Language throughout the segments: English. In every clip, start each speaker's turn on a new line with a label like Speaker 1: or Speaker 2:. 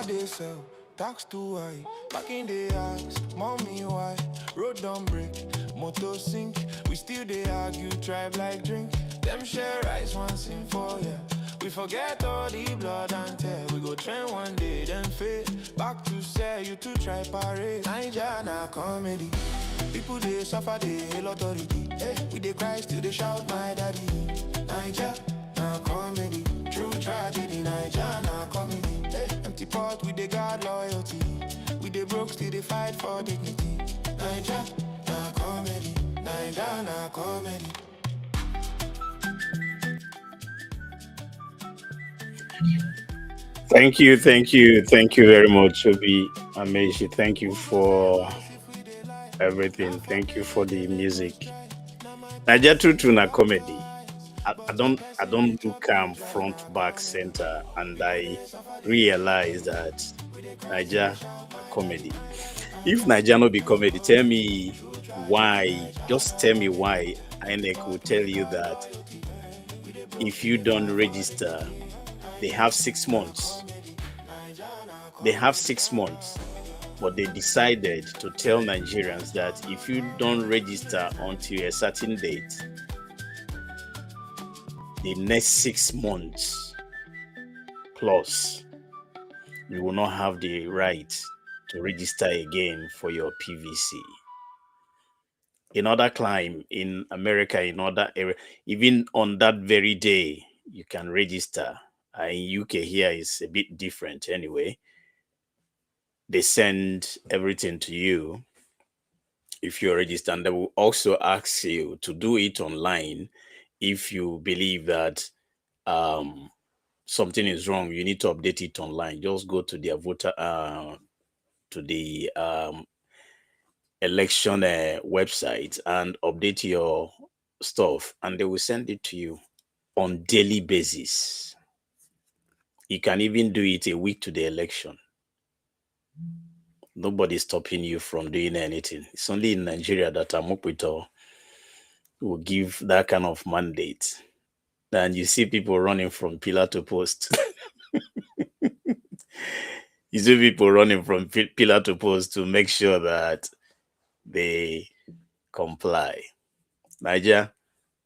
Speaker 1: they sell, tax too high. Back in the ask, mommy why? Road don't break, motor sink. We still they argue, drive like drink. Them share rice once in 4 years. We forget all the blood and tear. We go trend one day, then fade. Back to say you to try parade. Naija Na Comedy. People they suffer, they hail authority. Hey, we they cry, still they shout my daddy. Naija Na Comedy. True tragedy, Naija Na Comedy. Hey, empty pot, we they guard loyalty. We they broke, still they fight for dignity. Naija Na Comedy. Naija Na Comedy.
Speaker 2: Thank you very much, Obi Ameshi. Thank you for everything. Thank you for the music. Naija Tutu na comedy. I don't do cam front, back, center, and I realize that Naija na comedy. If Naija no be comedy, tell me why. Just tell me why INEC will tell you that if you don't register, they have 6 months. They have 6 months, but they decided to tell Nigerians that if you don't register until a certain date, the next 6 months plus, you will not have the right to register again for your PVC. In other climb in America, in other area, even on that very day, you can register. In UK here is a bit different anyway. They send everything to you if you're registered. And they will also ask you to do it online if you believe that something is wrong. You need to update it online. Just go to their voter to the election website and update your stuff, and they will send it to you on daily basis. You can even do it a week to the election. Nobody's stopping you from doing anything. It's only in Nigeria that Amokpito will give that kind of mandate. And you see people running from pillar to post. You see people running from pillar to post to make sure that they comply. Naija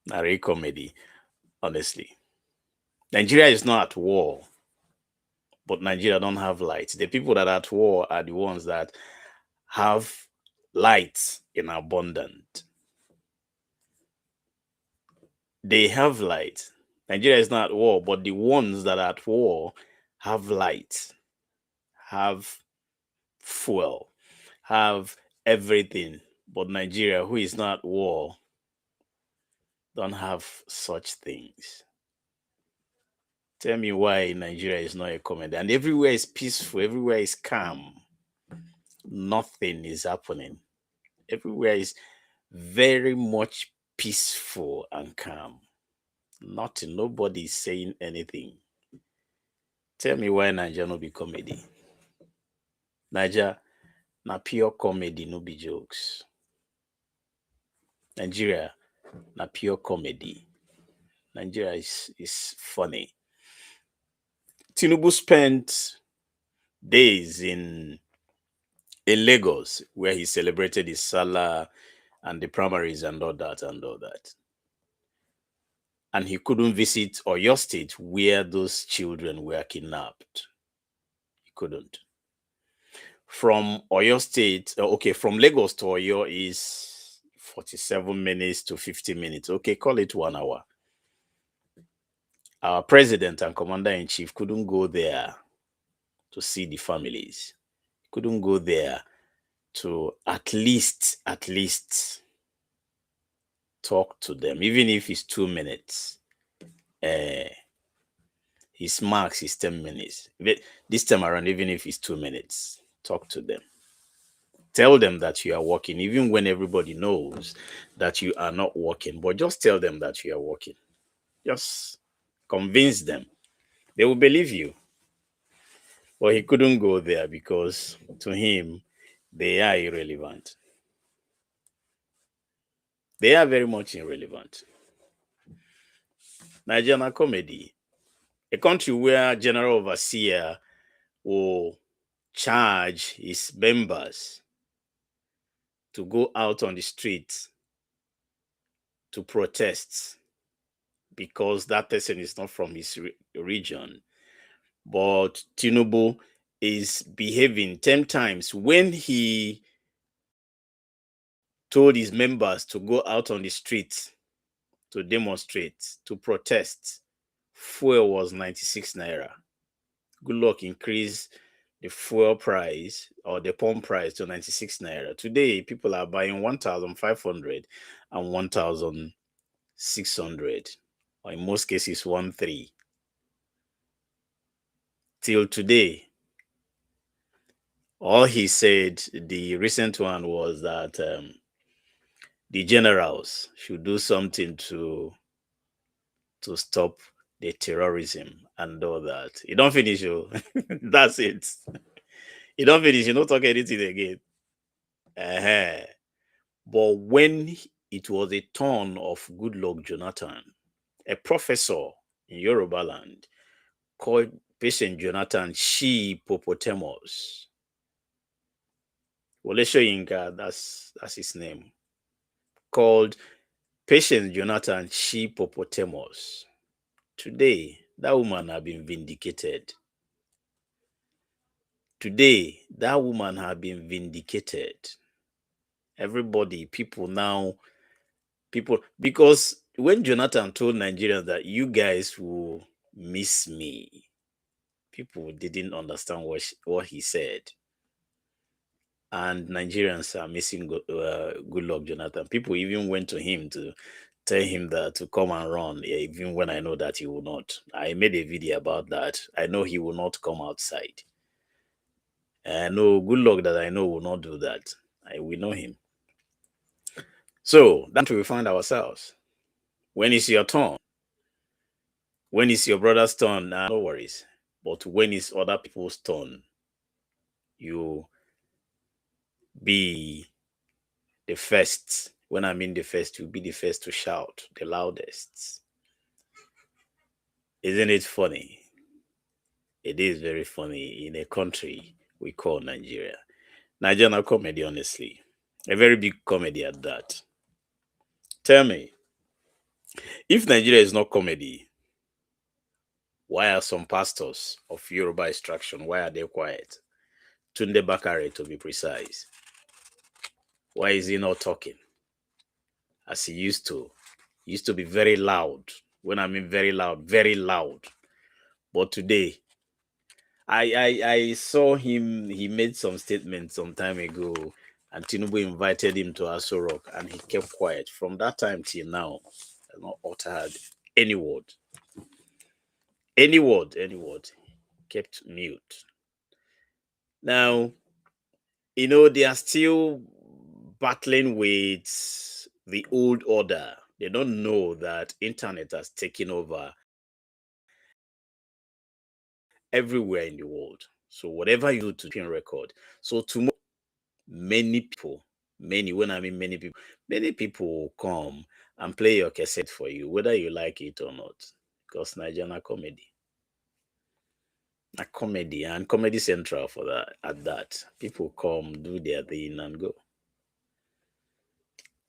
Speaker 2: Na Comedy, honestly. Nigeria is not at war, but Nigeria don't have light. The people that are at war are the ones that have light in abundance. They have light. Nigeria is not at war, but the ones that are at war have light, have fuel, have everything. But Nigeria, who is not at war, don't have such things. Tell me why Nigeria is not a comedy. And everywhere is peaceful, everywhere is calm. Nothing is happening. Everywhere is very much peaceful and calm. Nothing, nobody is saying anything. Tell me why Nigeria no be comedy. Nigeria na pure comedy, no be jokes. Nigeria na pure comedy. Nigeria is funny. Tinubu spent days in Lagos where he celebrated his Salah and the primaries and all that and all that. And he couldn't visit Oyo State where those children were kidnapped. He couldn't. From Oyo State, from Lagos to Oyo is 47 minutes to 50 minutes. Okay, call it 1 hour. Our president and commander-in-chief couldn't go there to see the families. Couldn't go there to at least talk to them, even if it's 2 minutes. His max is 10 minutes. This time around, even if it's 2 minutes, talk to them. Tell them that you are working, even when everybody knows that you are not working. But just tell them that you are working. Just convince them. They will believe you. But he couldn't go there because to him, they are irrelevant. They are very much irrelevant. Naija Na Comedy, a country where general overseer will charge his members to go out on the streets to protest because that person is not from his region. But Tinubu is behaving 10 times when he told his members to go out on the streets to demonstrate, to protest. Fuel was 96 naira. Good luck increase the fuel price or the pump price to 96 naira. Today, people are buying 1,500 and 1,600, or in most cases, 1,300. Till today, all he said, the recent one was that the generals should do something to stop the terrorism and all that. You don't finish, you. That's it. You don't finish, you don't talk anything again. Uh-huh. But when it was a turn of Goodluck Jonathan, a professor in Yoruba land called Patient Jonathan She Popotamus. Wole Soyinka, that's his name. Called Patient Jonathan She Popotamus. Today, that woman has been vindicated. Today, that woman has been vindicated. Everybody, people, because when Jonathan told Nigerians that you guys will miss me, people didn't understand what he said. And Nigerians are missing Goodluck Jonathan. People even went to him to tell him that to come and run, even when I know that he will not. I made a video about that. I know he will not come outside. I know Goodluck that I know will not do that. We know him. So that's where we find ourselves. When it's your turn, when it's your brother's turn, no worries. But when it's other people's turn, you be the first. When I mean the first, you'll be the first to shout, the loudest. Isn't it funny? It is very funny in a country we call Nigeria. Naija Na Comedy, honestly. A very big comedy at that. Tell me, if Nigeria is not comedy, why are some pastors of Yoruba extraction, why are they quiet? Tunde Bakare, to be precise. Why is he not talking as he used to? He used to be very loud. When I mean very loud, very loud. But today, I saw him, he made some statements some time ago, and Tinubu invited him to Aso Rock, and he kept quiet. From that time till now, has not uttered any word. Any word, kept mute. Now, they are still battling with the old order. They don't know that internet has taken over everywhere in the world. So whatever you do to pin record. So tomorrow, many people, when I mean many people will come and play your cassette for you, whether you like it or not. Because Naija Na Comedy. A comedy and Comedy Central for that at that. People come, do their thing and go.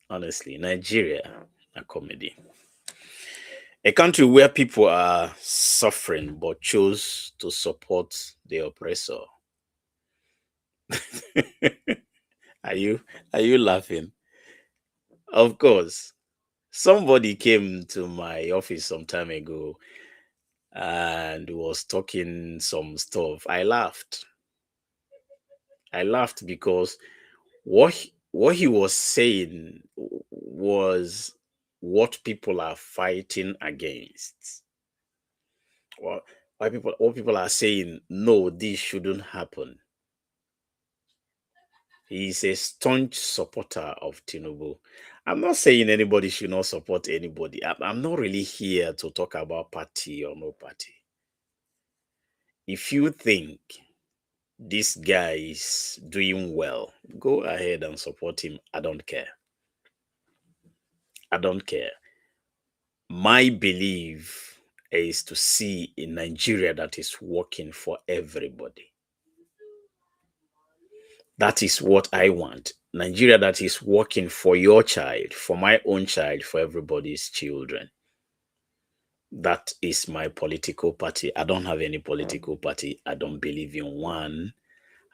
Speaker 2: Honestly, Nigeria, a comedy. A country where people are suffering but chose to support the oppressor. Are you laughing? Of course. Somebody came to my office some time ago and was talking some stuff. I laughed. Because what he was saying was what people are fighting against. What people are saying, no, this shouldn't happen. He's a staunch supporter of Tinubu. I'm not saying anybody should not support anybody. I'm not really here to talk about party or no party. If you think this guy is doing well, go ahead and support him. I don't care. My belief is to see a Nigeria that is working for everybody. That is what I want. Nigeria that is working for your child, for my own child, for everybody's children. That is my political party. I don't have any political party. I don't believe in one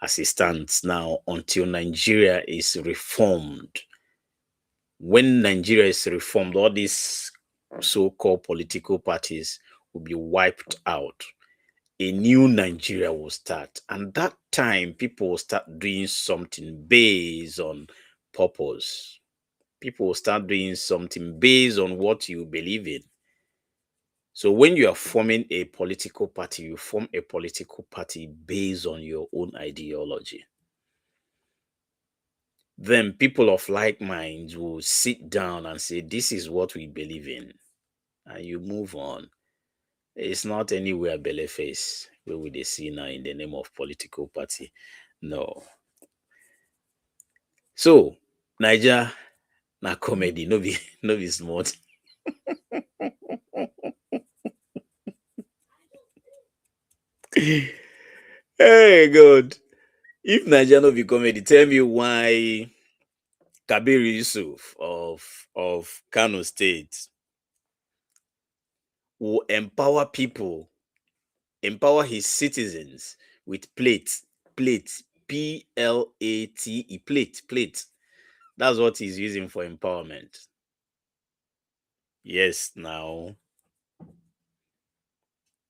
Speaker 2: as it stands now until Nigeria is reformed. When Nigeria is reformed, all these so called political parties will be wiped out. A new Nigeria will start. And that time, people will start doing something based on purpose. People will start doing something based on what you believe in. So when you are forming a political party, you form a political party based on your own ideology. Then people of like minds will sit down and say, this is what we believe in. And you move on. It's not anywhere face where we they see now in the name of political party. No. So Naija na comedy, no be no be smart. Hey God. If Naija no be comedy, tell me why Kabir Yusuf of Kano State will empower people, empower his citizens with plates, plate. That's what he's using for empowerment. Yes, now.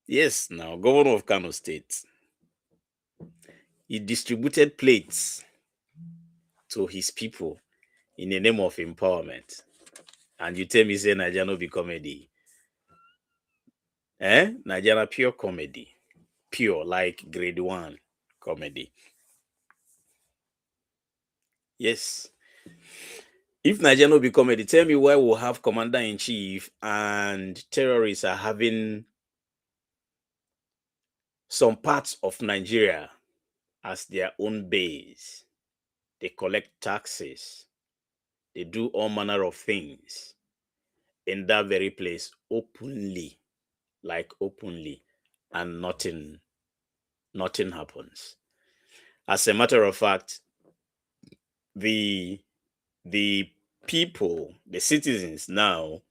Speaker 2: Yes, now. Governor of Kano State. He distributed plates to his people in the name of empowerment. And you tell me, say, Naija no be comedy. Naija na pure comedy. Pure, like grade one comedy. Yes. If Naija no be comedy, tell me why we'll have commander in chief and terrorists are having some parts of Nigeria as their own base. They collect taxes. They do all manner of things in that very place openly, like openly, and nothing happens. As a matter of fact, the the people, the citizens now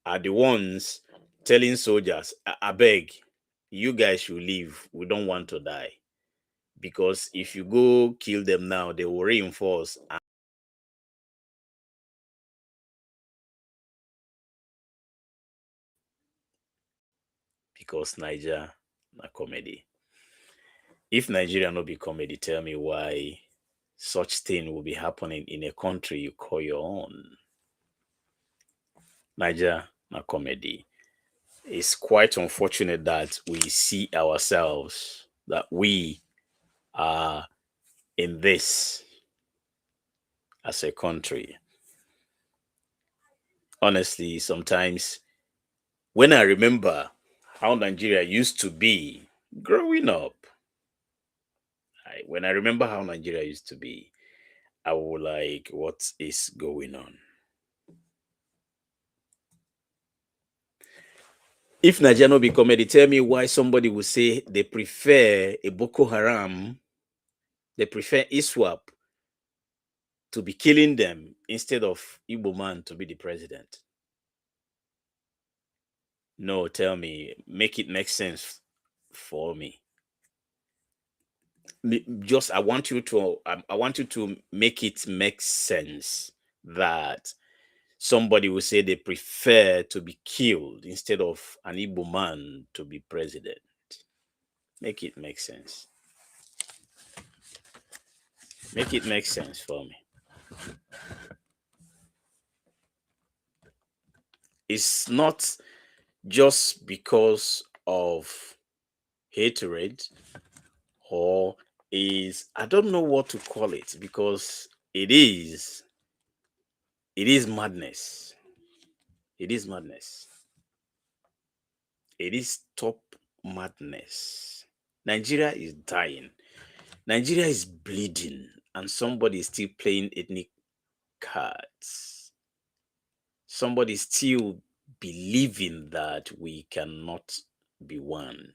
Speaker 2: are the ones telling soldiers, I beg, you guys should leave. We don't want to die. Because if you go kill them now, they will reinforce. Because Niger na comedy. If Nigeria no be comedy, tell me why such thing will be happening in a country you call your own. Niger na comedy. It's quite unfortunate that we see ourselves that we are in this as a country. Honestly, sometimes when I remember how Nigeria used to be growing up, when I remember how Nigeria used to be, I will like, what is going on? If Nigeria no be comedy, tell me why somebody would say they prefer a Boko Haram, they prefer ISWAP to be killing them instead of Igbo man to be the president. No, tell me, make it make sense for me. Just I want you to make it make sense that somebody will say they prefer to be killed instead of an Igbo man to be president. Make it make sense. Make it make sense for me. It's not just because of hatred or is I don't know what to call it because it is madness. It is madness. It is top madness. Nigeria is dying. Nigeria is bleeding, and somebody is still playing ethnic cards. Somebody is still believing that we cannot be one.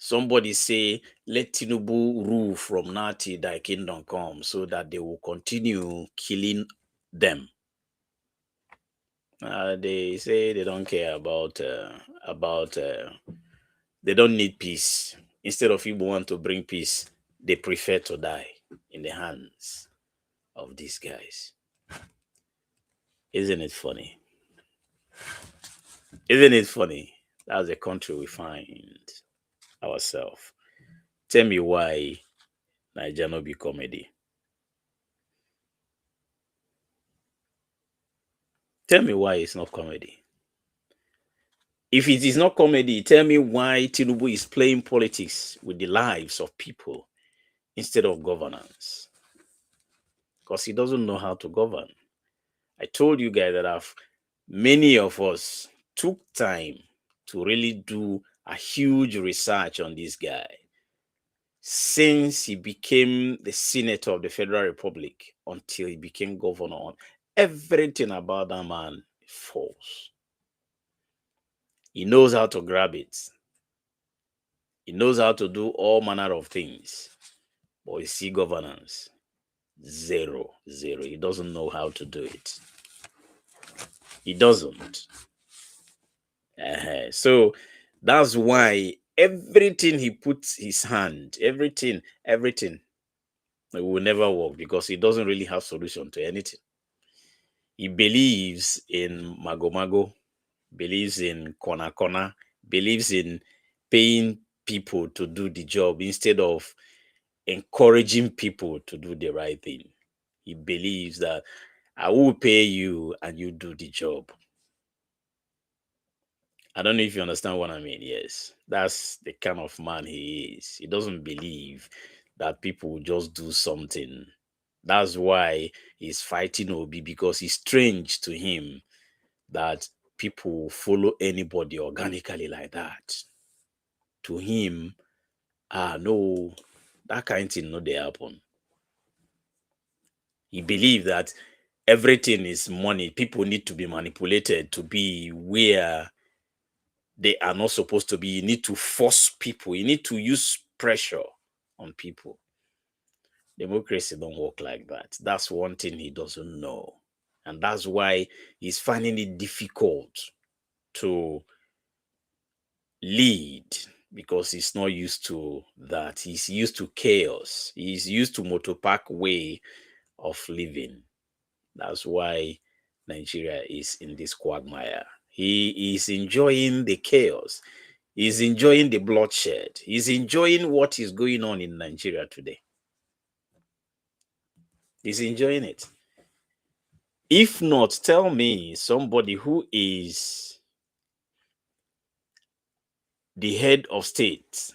Speaker 2: Somebody say, let Tinubu rule from now till thy kingdom come, so that they will continue killing them. They say they don't care about they don't need peace. Instead of people want to bring peace, they prefer to die in the hands of these guys. Isn't it funny? Isn't it funny? That's the country we find ourselves. Tell me why Naija no be comedy. Tell me why it's not comedy. If it is not comedy, tell me why Tinubu is playing politics with the lives of people instead of governance. Because he doesn't know how to govern. I told you guys that many of us took time to really do a huge research on this guy since he became the senator of the Federal Republic until he became governor. Everything about that man is false. He knows how to grab it. He knows how to do all manner of things. But you see governance, zero, zero. He doesn't know how to do it. He doesn't. So that's why everything he puts his hand, everything, it will never work because he doesn't really have solution to anything. He believes in mago, believes in kona, believes in paying people to do the job instead of encouraging people to do the right thing. He believes that I will pay you and you do the job. I don't know if you understand what I mean. Yes, that's the kind of man he is. He doesn't believe that people will just do something. That's why he's fighting Obi, because it's strange to him that people follow anybody organically like that. To him, no, that kind of thing no they happen. He believes that everything is money. People need to be manipulated to be where they are not supposed to be. You need to force people. You need to use pressure on people. Democracy don't work like that. That's one thing he doesn't know. And that's why he's finding it difficult to lead, because he's not used to that. He's used to chaos. He's used to motopark way of living. That's why Nigeria is in this quagmire. He is enjoying the chaos. He's enjoying the bloodshed. He's enjoying what is going on in Nigeria today. He's enjoying it. If not, tell me somebody who is the head of state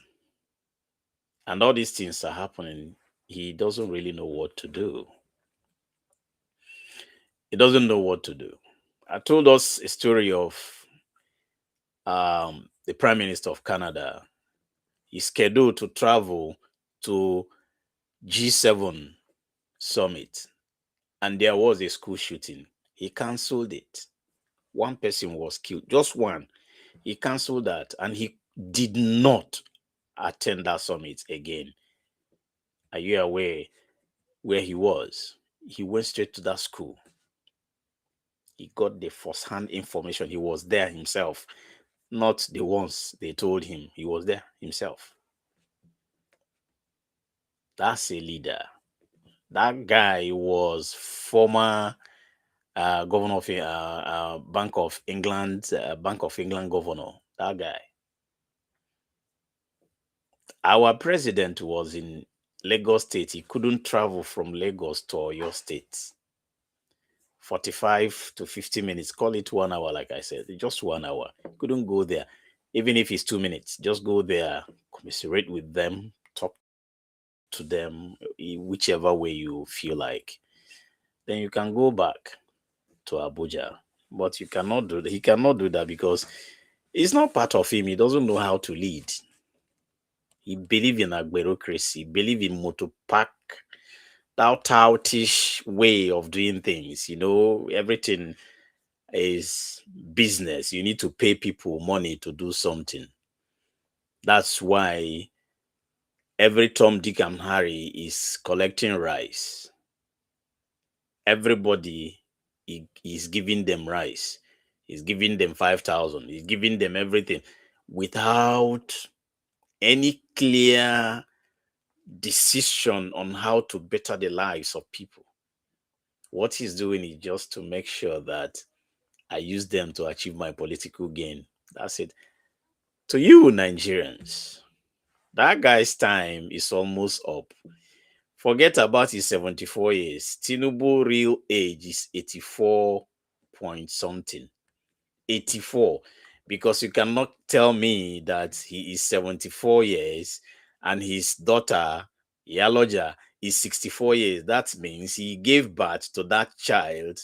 Speaker 2: and all these things are happening, he doesn't really know what to do. He doesn't know what to do. I told us a story of the Prime Minister of Canada. He's scheduled to travel to G7 summit, and there was a school shooting. He cancelled it. One person was killed, just one. He cancelled that, and he did not attend that summit again. Are you aware where he was? He went straight to that school. He got the first-hand information. He was there himself, not the ones they told him. He was there himself. That's a leader. That guy was former governor of Bank of England governor. That guy. Our president was in Lagos State. He couldn't travel from Lagos to your state. 45 to 50 minutes. Call it 1 hour, like I said. Just 1 hour. Couldn't go there. Even if it's 2 minutes, just go there, commiserate with them, talk to them, whichever way you feel like. Then you can go back to Abuja. But you cannot do that. He cannot do that because it's not part of him. He doesn't know how to lead. He believes in a bureaucracy, believe in motopark, that toutish way of doing things. Everything is business. You need to pay people money to do something. That's why every Tom, Dick, and Harry is collecting rice. Everybody is giving them rice. He's giving them 5,000. He's giving them everything without any clear decision on how to better the lives of people. What he's doing is just to make sure that I use them to achieve my political gain. That's it. To you, Nigerians, that guy's time is almost up. Forget about his 74 years. Tinubu real age is 84 point something. 84. Because you cannot tell me that he is 74 years and his daughter, Yaloja, is 64 years. That means he gave birth to that child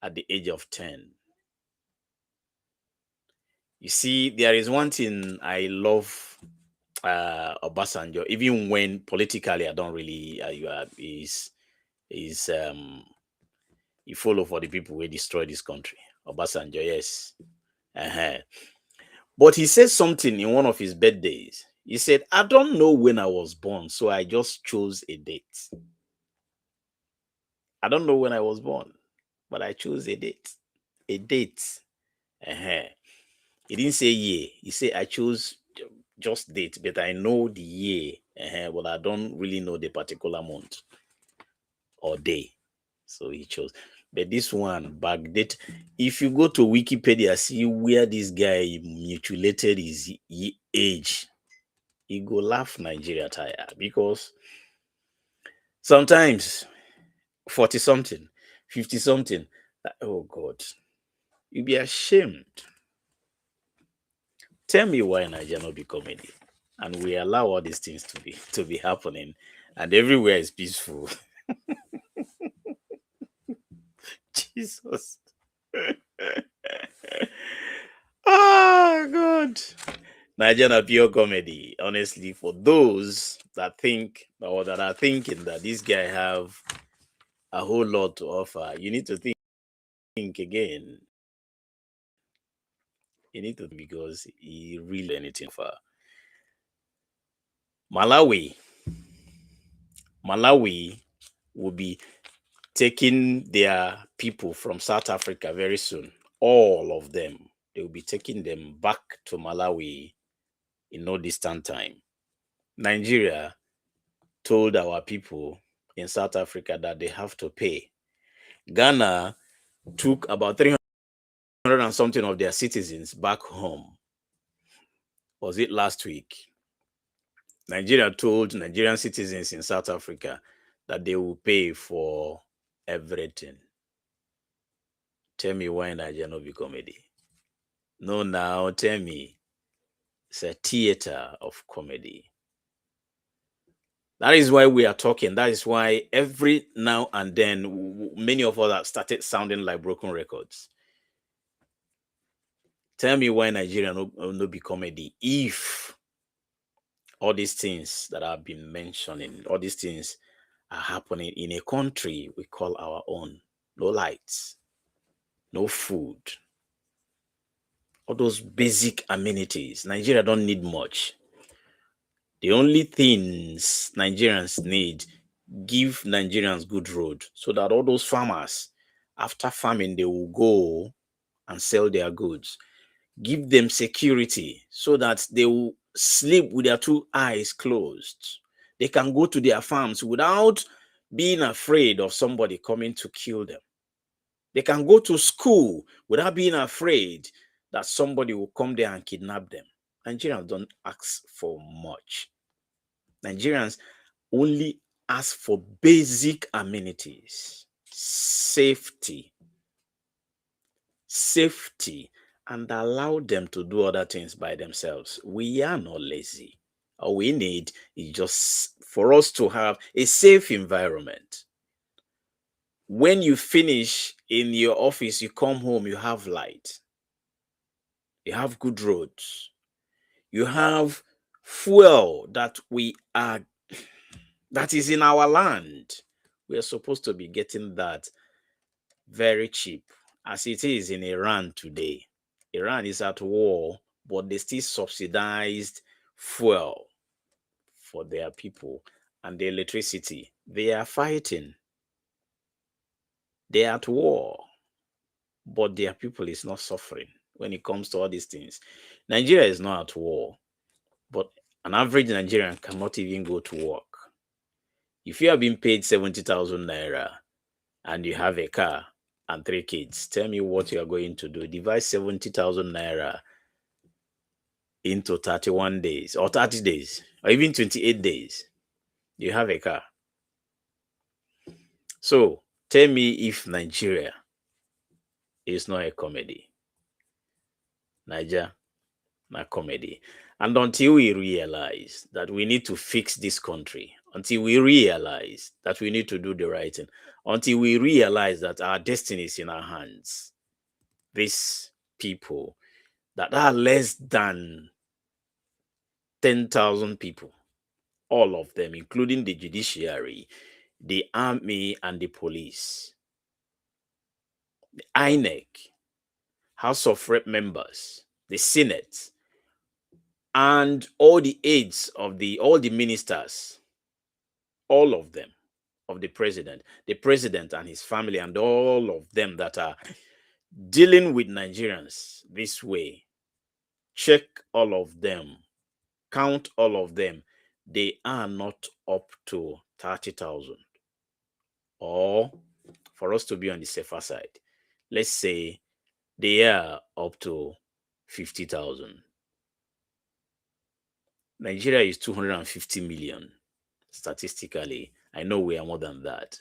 Speaker 2: at the age of 10. You see, there is one thing I love Obasanjo, even when politically I don't really is he follow for the people who destroy this country. Obasanjo, yes. Uh-huh. But he said something in one of his birthdays. He said, I don't know when I was born, so I just chose a date. I don't know when I was born, but I chose a date. A date. Uh-huh. He didn't say year. He said, I chose just date, but I know the year. Uh-huh, but I don't really know the particular month or day. So he chose. But this one, backdate. If you go to Wikipedia, see where this guy mutilated his age, he go laugh Nigeria tire because sometimes 40 something, 50 something, oh God, you be ashamed. Tell me why Nigeria not be comedy, and we allow all these things to be happening, and everywhere is peaceful. Jesus. Oh God. Naija Na pure comedy. Honestly, for those that think or that are thinking that this guy have a whole lot to offer, you need to think again. You need to, because he really anything for Malawi. Malawi will be taking their people from South Africa very soon. All of them. They will be taking them back to Malawi in no distant time. Nigeria told our people in South Africa that they have to pay. Ghana took about 300 and something of their citizens back home. Was it last week? Nigeria told Nigerian citizens in South Africa that they will pay for everything. Tell me why Nigeria not be comedy? No, now tell me. It's a theater of comedy. That is why we are talking. That is why every now and then, many of us have started sounding like broken records. Tell me why Nigeria no be comedy if all these things that I've been mentioning, all these things are happening in a country we call our own. No lights, no food, all those basic amenities. Nigeria don't need much. The only things Nigerians need, give Nigerians good road so that all those farmers, after farming, they will go and sell their goods. Give them security so that they will sleep with their two eyes closed. They can go to their farms without being afraid of somebody coming to kill them. They can go to school without being afraid that somebody will come there and kidnap them. Nigerians don't ask for much. Nigerians only ask for basic amenities, safety, and allow them to do other things by themselves. We are not lazy. All we need is just for us to have a safe environment. When you finish in your office, you come home, you have light, you have good roads, you have fuel that is in our land. We are supposed to be getting that very cheap, as it is in Iran today. Iran is at war, but they still subsidized fuel for their people, and the electricity. They are fighting. They are at war, but their people is not suffering when it comes to all these things. Nigeria is not at war, but an average Nigerian cannot even go to work. If you have been paid 70,000 naira and you have a car and three kids, tell me what you are going to do. Divide 70,000 naira into 31 days or 30 days or even 28 days. You have a car. So tell me if Nigeria is not a comedy. Naija Na Comedy. And until we realize that we need to fix this country, until we realize that we need to do the right thing, until we realize that our destiny is in our hands, these people that are less than 10,000 people, all of them, including the judiciary, the army, and the police, the INEC, House of Rep members, the Senate, and all the aides of all the ministers, all of them, of the president and his family, and all of them that are dealing with Nigerians this way, check all of them, count all of them. They are not up to 30,000. Or for us to be on the safer side, let's say they are up to 50,000. Nigeria is 250 million statistically. I know we are more than that.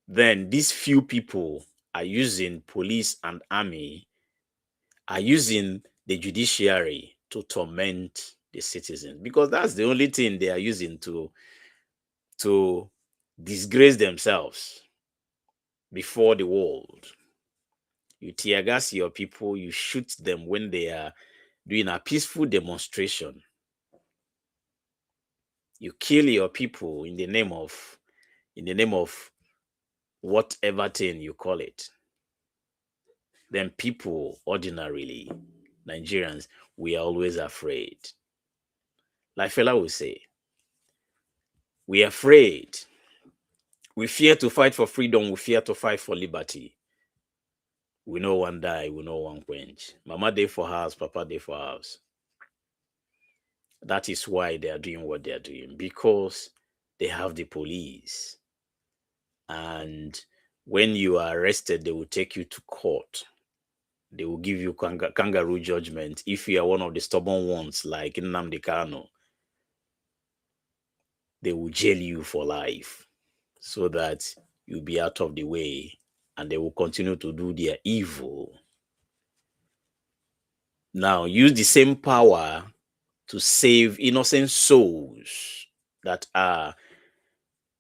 Speaker 2: Then these few people are using police and army, are using the judiciary to torment the citizens, because that's the only thing they are using to disgrace themselves before the world. You tear gas your people, you shoot them when they are doing a peaceful demonstration. You kill your people in the name of whatever thing you call it. Then people, ordinarily, Nigerians, we are always afraid. Like fella will say, we are afraid. We fear to fight for freedom. We fear to fight for liberty. We know one die. We know one quench. Mama day for house. Papa day for house. That is why they are doing what they are doing. Because they have the police. And when you are arrested, they will take you to court. They will give you kangaroo judgment if you are one of the stubborn ones like Nnamdi Kanu. They will jail you for life so that you'll be out of the way, and they will continue to do their evil. Now, use the same power to save innocent souls that are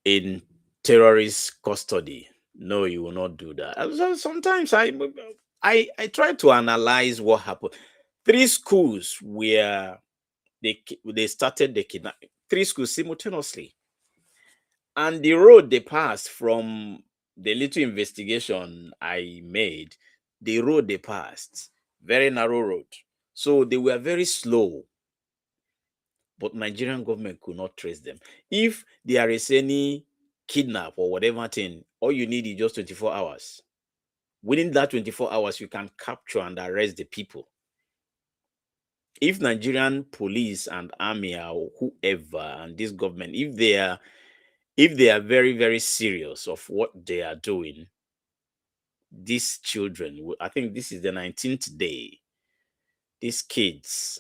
Speaker 2: in terrorist custody. No, you will not do that. So sometimes I try to analyze what happened. 3 schools where they started the kidnapping. 3 schools simultaneously. And the road they passed, from the little investigation I made, the road they passed, very narrow road. So they were very slow. But Nigerian government could not trace them. If there is any kidnap or whatever thing, all you need is just 24 hours. Within that 24 hours, you can capture and arrest the people. If Nigerian police and army or whoever and this government, if they are very, very serious of what they are doing, these children, I think this is the 19th day, these kids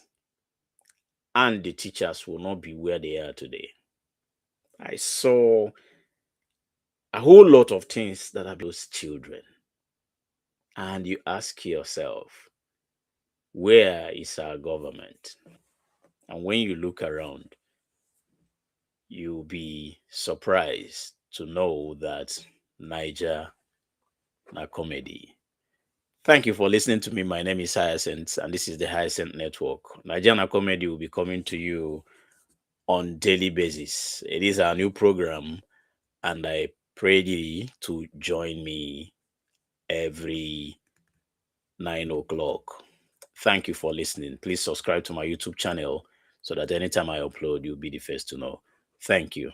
Speaker 2: and the teachers will not be where they are today. I saw a whole lot of things that are those children. And you ask yourself, where is our government? And when you look around, you'll be surprised to know that Naija Na Comedy. Thank you for listening to me. My name is Hyacinth, and this is the Hyacinth Network. Naija Na Comedy will be coming to you on daily basis. It is our new program, and I pray thee to join me every 9 o'clock. Thank you for listening. Please subscribe to my YouTube channel so that anytime I upload, you'll be the first to know. Thank you.